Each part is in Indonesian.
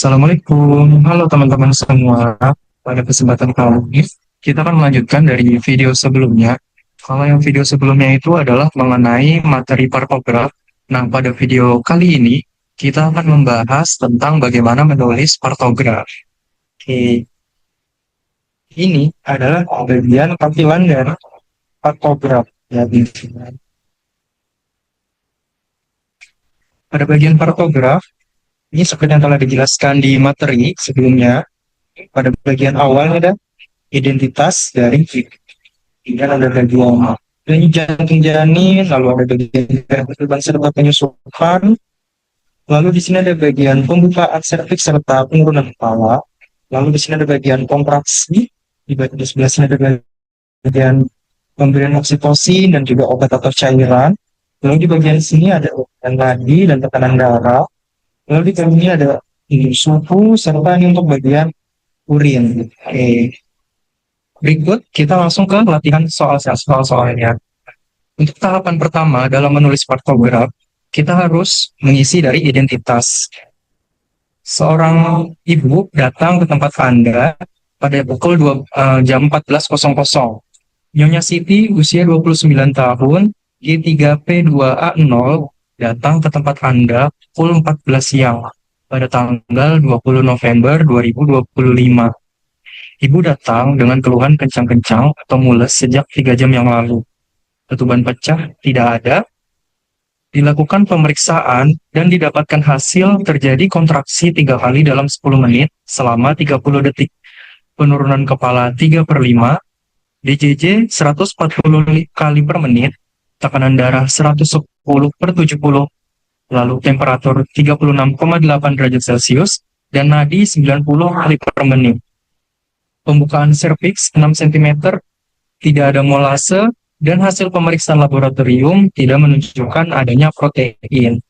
Assalamualaikum, halo teman-teman semua. Pada kesempatan kali ini, kita akan melanjutkan dari video sebelumnya. Kalau yang video sebelumnya itu adalah mengenai materi partograf. Nah, pada video kali ini, kita akan membahas tentang bagaimana menulis partograf. Oke, ini adalah bagian tampilan dari partograf. Ya, pada bagian partograf, ini seperti yang telah dijelaskan di materi sebelumnya. Pada bagian awal ada identitas dari kemudian ada bagian denyut jantung janin, lalu ada bagian ketuban serta penyusupan, lalu di sini ada bagian pembukaan serviks serta penurunan kepala, lalu di sini ada bagian kontraksi, di sebelah sini ada bagian pemberian oksitosin dan juga obat atau cairan, lalu di bagian sini ada bagian nadi dan tekanan darah, lalu di bagian ini ada suhu serta ini untuk bagian urin. Oke. Berikut kita langsung ke latihan soal-soalnya. Untuk tahapan pertama dalam menulis partograf, kita harus mengisi dari identitas. Seorang ibu datang ke tempat Anda pada pukul jam 14.00. Nyonya Siti, usia 29 tahun, G3P2A0, datang ke tempat Anda pukul 14 siang pada tanggal 20 November 2025. Ibu datang dengan keluhan kencang-kencang atau mules sejak 3 jam yang lalu. Ketuban pecah tidak ada. Dilakukan pemeriksaan dan didapatkan hasil terjadi kontraksi 3 kali dalam 10 menit selama 30 detik. Penurunan kepala 3/5, DJJ 140 kali per menit, tekanan darah 110/70, lalu temperatur 36,8 derajat Celcius, dan nadi 90 kali per menit. Pembukaan serviks 6 cm, tidak ada molase, dan hasil pemeriksaan laboratorium tidak menunjukkan adanya protein.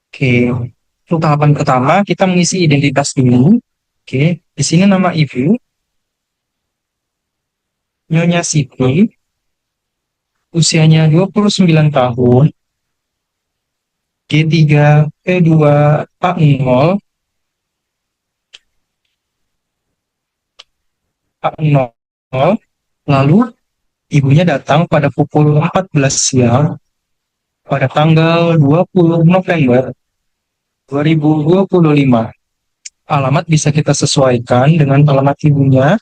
Oke, untuk tahapan pertama kita mengisi identitas dulu. Oke, di sini nama ibu, Nyonya Siti, usianya 29 tahun, G3P2A0, A0, lalu ibunya datang pada pukul 14 siang pada tanggal 20 November 2025. Alamat bisa kita sesuaikan dengan alamat ibunya,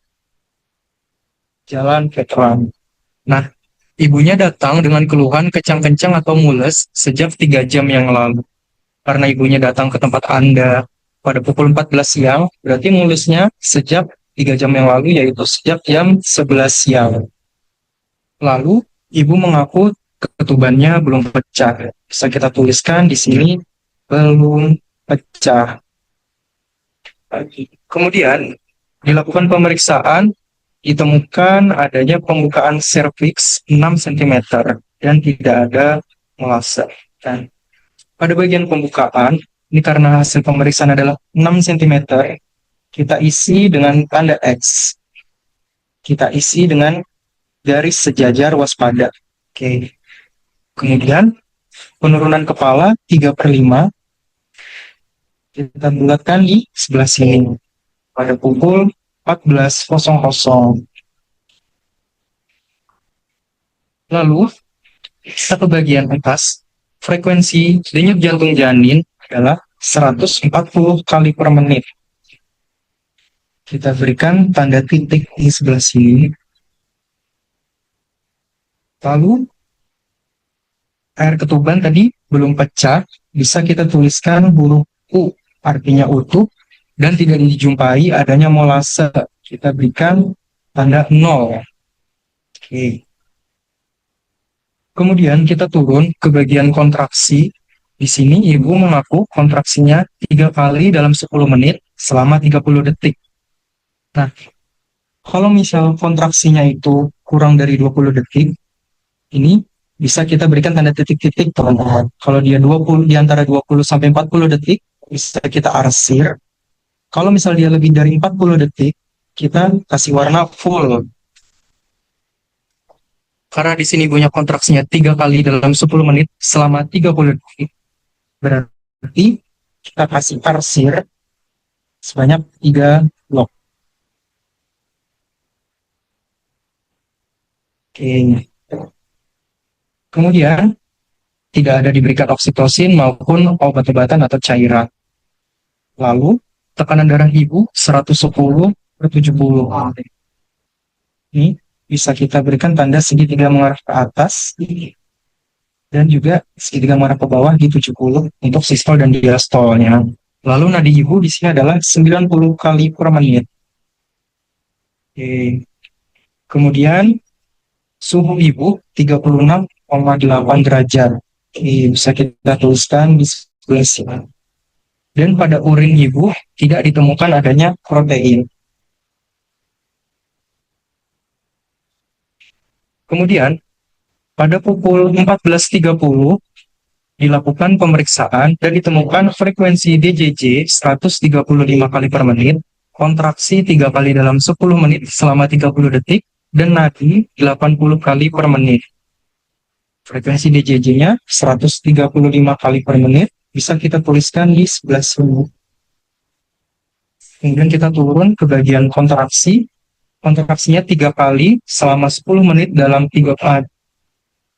Jalan Veteran. Nah, ibunya datang dengan keluhan kecang-kencang atau mules sejak 3 jam yang lalu. Karena ibunya datang ke tempat Anda pada pukul 14 siang, berarti mulesnya sejak 3 jam yang lalu, yaitu sejak jam 11 siang. Lalu, ibu mengaku ketubannya belum pecah. Bisa kita tuliskan di sini, belum pecah. Kemudian, dilakukan pemeriksaan, ditemukan adanya pembukaan serviks 6 cm dan tidak ada molase. Dan pada bagian pembukaan, ini karena hasil pemeriksaan adalah 6 cm, kita isi dengan tanda X. Kita isi dengan garis sejajar waspada. Oke. Kemudian penurunan kepala 3/5 kita bulatkan di sebelah sini pada pukul 14.00. Lalu satu bagian atas, frekuensi denyut jantung janin adalah 140 kali per menit. Kita berikan tanda titik di sebelah sini. Lalu air ketuban tadi belum pecah, bisa kita tuliskan huruf U, artinya utuh, dan tidak dijumpai adanya molase. Kita berikan tanda 0. Oke. Kemudian kita turun ke bagian kontraksi. Di sini ibu mengaku kontraksinya 3 kali dalam 10 menit selama 30 detik. Nah, kalau misal kontraksinya itu kurang dari 20 detik, ini bisa kita berikan tanda titik-titik, teman-teman. Kalau dia 20, di antara 20 sampai 40 detik, bisa kita arsir. Kalau misal dia lebih dari 40 detik, kita kasih warna full. Karena di sini punya kontraksinya 3 kali dalam 10 menit selama 30 detik. Berarti kita kasih arsir sebanyak 3 blok. Oke. Kemudian tidak ada diberikan oksitosin maupun obat-obatan atau cairan. Lalu tekanan darah ibu 110/70. Ini bisa kita berikan tanda segitiga mengarah ke atas dan juga segitiga mengarah ke bawah di 70 untuk sistol dan diastolnya. Lalu nadi ibu di sini adalah 90 kali per menit. Oke. Kemudian suhu ibu 36,8 derajat. Oke, bisa kita tuliskan di sebelah sini. Dan pada urin ibu tidak ditemukan adanya protein. Kemudian pada pukul 14.30 dilakukan pemeriksaan dan ditemukan frekuensi DJJ 135 kali per menit, kontraksi 3 kali dalam 10 menit selama 30 detik, dan nadi 80 kali per menit. Frekuensi DJJ-nya 135 kali per menit, bisa kita tuliskan di sebelah sini. Kemudian kita turun ke bagian kontraksi, kontraksinya 3 kali selama 10 menit dalam 3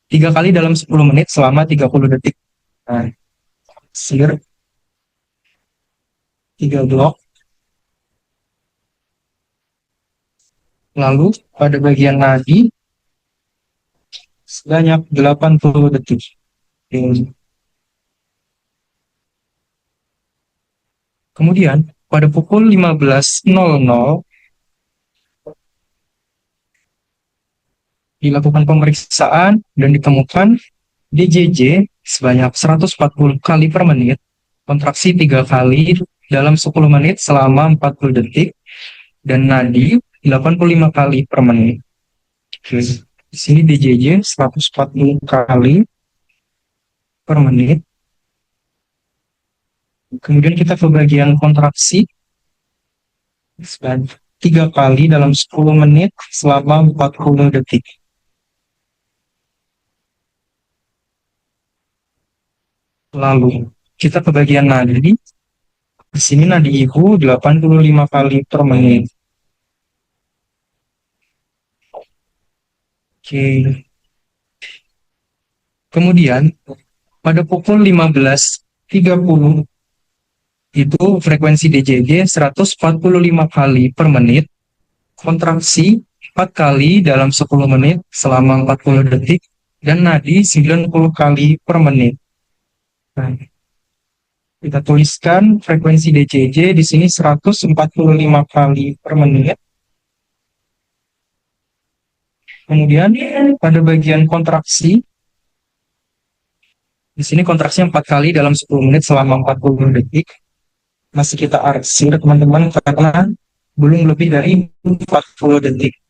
kali dalam 10 menit selama 30 detik. Nah, sir 3 blok. Lalu pada bagian nadi sebanyak 80 detik. Kemudian pada pukul 15.00 dilakukan pemeriksaan dan ditemukan DJJ sebanyak 140 kali per menit, kontraksi 3 kali dalam 10 menit selama 40 detik, dan nadi 85 kali per menit. Di sini DJJ 140 kali per menit. Kemudian kita ke bagian kontraksi, 3 kali dalam 10 menit selama 40 detik. Lalu kita ke bagian nadi. Di sini nadi ibu 85 kali per menit. Oke. Kemudian pada pukul 15.30 itu frekuensi DJJ 145 kali per menit, kontraksi 4 kali dalam 10 menit selama 40 detik, dan nadi 90 kali per menit. Nah, kita tuliskan frekuensi DJJ di sini 145 kali per menit. Kemudian pada bagian kontraksi, di sini kontraksinya 4 kali dalam 10 menit selama 40 detik. Masih kita arsir teman-teman karena belum lebih dari 40 detik.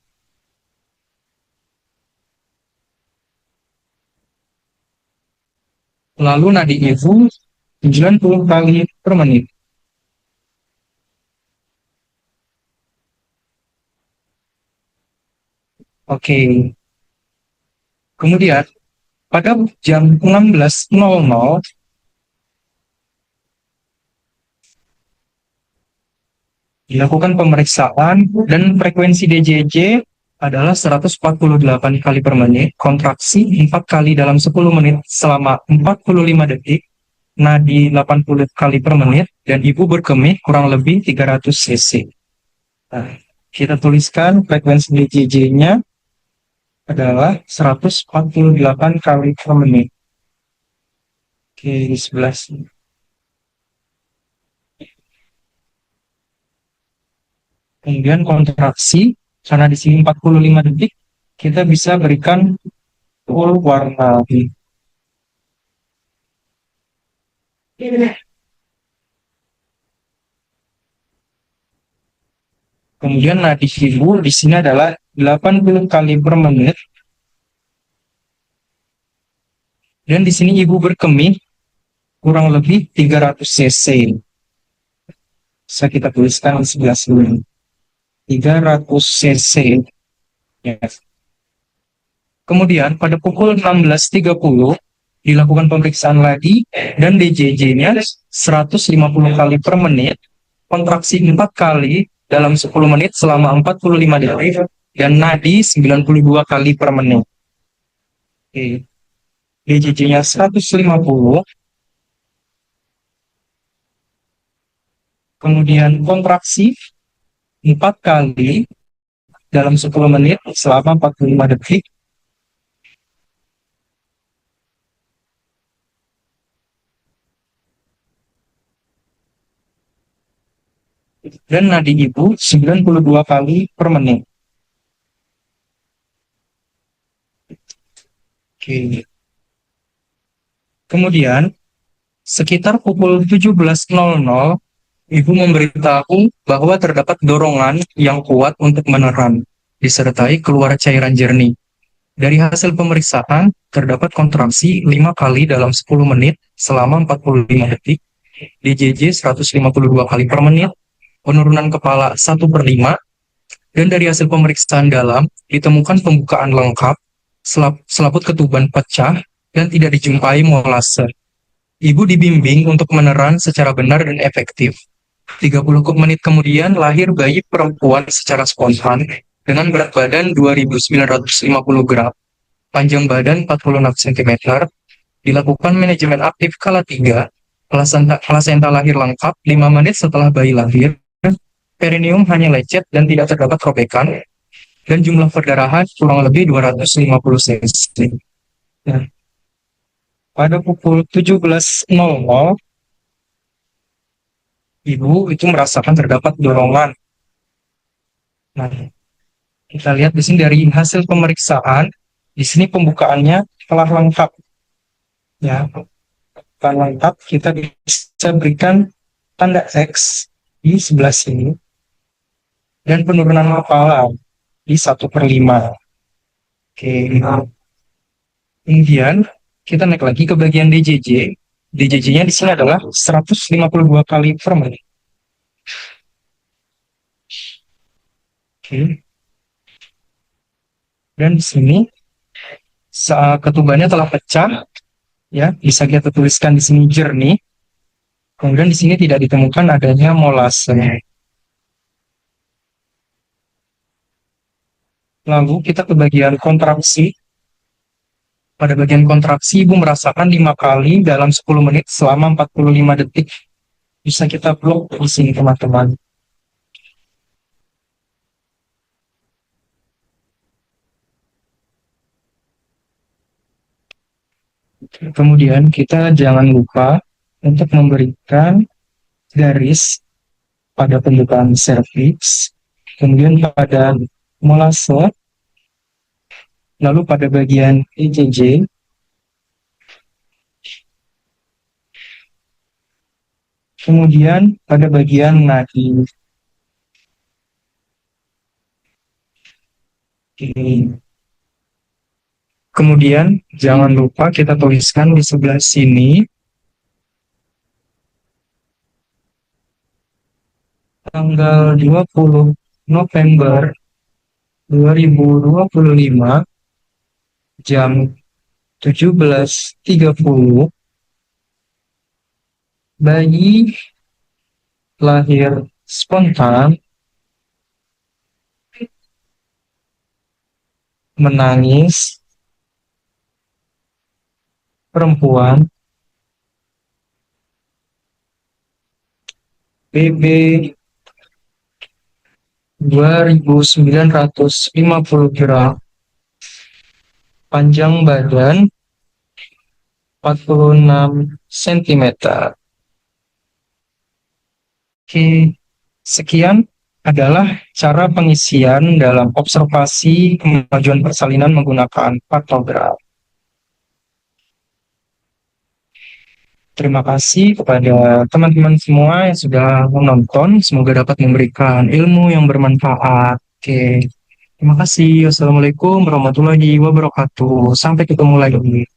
Lalu nadi ibu 90 kali per menit. Oke. Kemudian pada jam 16.00 dilakukan pemeriksaan dan frekuensi DJJ adalah 148 kali per menit, kontraksi 4 kali dalam 10 menit selama 45 detik, nadi 80 kali per menit, dan ibu berkemih kurang lebih 300 cc. Nah, kita tuliskan frekuensi DJJ-nya adalah 148 kali per menit. Oke, di sebelah sini. Kemudian kontraksi, karena di sini 45 detik, kita bisa berikan full warna. Kemudian nadi ibu di sini adalah 80 kali per menit. Dan di sini ibu berkemih kurang lebih 300 cc. Bisa kita tuliskan di sebelah sini. 300 cc. Yes. Kemudian pada pukul 16.30 dilakukan pemeriksaan lagi dan DJJ-nya 150 kali per menit, kontraksi 4 kali dalam 10 menit selama 45 detik, dan nadi 92 kali per menit. Oke. DJJ-nya 150, kemudian kontraksi 4 kali dalam 10 menit selama 45 detik, dan nadi ibu 92 kali per menit. Oke. Kemudian, sekitar pukul 17.00, ibu memberitahu bahwa terdapat dorongan yang kuat untuk meneran, disertai keluar cairan jernih. Dari hasil pemeriksaan, terdapat kontraksi 5 kali dalam 10 menit selama 45 detik, DJJ 152 kali per menit, penurunan kepala 1/5, dan dari hasil pemeriksaan dalam, ditemukan pembukaan lengkap, selaput ketuban pecah, dan tidak dijumpai molase. Ibu dibimbing untuk meneran secara benar dan efektif. 30 menit kemudian lahir bayi perempuan secara spontan dengan berat badan 2.950 gram, panjang badan 46 cm, dilakukan manajemen aktif kala 3, plasenta lahir lengkap 5 menit setelah bayi lahir, perineum hanya lecet dan tidak terdapat robekan, dan jumlah perdarahan kurang lebih 250 cc. Nah, pada pukul 17.00, ibu itu merasakan terdapat dorongan. Nah, kita lihat di sini dari hasil pemeriksaan, di sini pembukaannya telah lengkap. Ya, bukan lengkap, kita bisa berikan tanda X di sebelah sini, dan penurunan kepala di 1/5. Oke. Kemudian kita naik lagi ke bagian DJJ. DJJ-nya di sini adalah 152 kali per menit. Oke. Dan di sini ketubannya telah pecah, ya, bisa kita tuliskan di sini jernih. Kemudian di sini tidak ditemukan adanya molase. Lalu kita ke bagian kontraksi. Pada bagian kontraksi, ibu merasakan 5 kali dalam 10 menit selama 45 detik. Bisa kita blok di sini, teman-teman. Kemudian kita jangan lupa untuk memberikan garis pada pembukaan serviks, kemudian pada molase, lalu pada bagian EJJ, kemudian pada bagian nadi. Kemudian jangan lupa kita tuliskan di sebelah sini tanggal 20 November 2025 jam 17.30, bayi lahir spontan, menangis, perempuan, BB 2.950 gram, panjang badan 46 cm. Oke, sekian adalah cara pengisian dalam observasi kemajuan persalinan menggunakan partograf. Terima kasih kepada teman-teman semua yang sudah menonton. Semoga dapat memberikan ilmu yang bermanfaat. Oke, terima kasih. Wassalamualaikum warahmatullahi wabarakatuh. Sampai ketemu lagi.